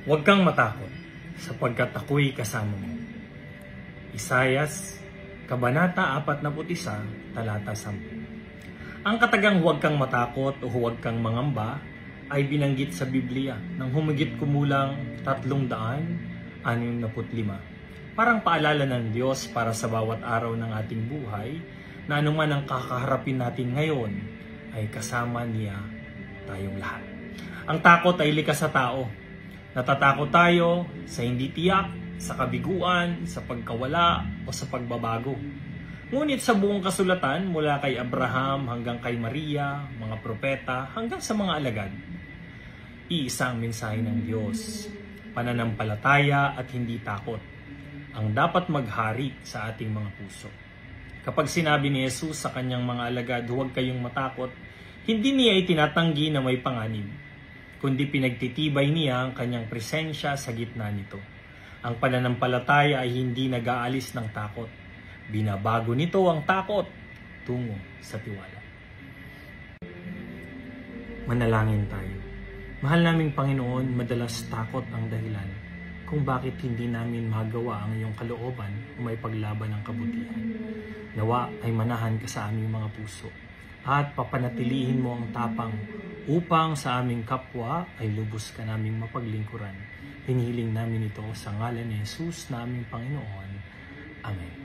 Huwag kang matakot, sapagkat ako'y kasama mo. Isayas, Kabanata 41, talata 10. Ang katagang huwag kang matakot o huwag kang mangamba ay binanggit sa Biblia ng humigit kumulang 365. Parang paalala ng Diyos para sa bawat araw ng ating buhay na anuman ang kakaharapin natin ngayon ay kasama niya tayong lahat. Ang takot ay likas sa tao. Natatakot tayo sa hindi tiyak, sa kabiguan, sa pagkawala o sa pagbabago. Ngunit sa buong kasulatan mula kay Abraham hanggang kay Maria, mga propeta hanggang sa mga alagad, iisang mensahe ng Diyos, pananampalataya at hindi takot, ang dapat maghari sa ating mga puso. Kapag sinabi ni Jesus sa kanyang mga alagad, huwag kayong matakot, hindi niya itinatanggi na may panganib, kundi pinagtitibay niya ang kanyang presensya sa gitna nito. Ang pananampalataya ay hindi nag-aalis ng takot. Binabago nito ang takot tungo sa tiwala. Manalangin tayo. Mahal naming Panginoon, madalas takot ang dahilan kung bakit hindi namin magawa ang iyong kalooban o may paglaban ng kabutihan. Nawa ay manahan ka sa aming mga puso at papanatilihin mo ang tapang upang sa aming kapwa ay lubos ka naming mapaglingkuran. Hinihiling namin ito sa ngalan ni Jesus na aming Panginoon. Amen.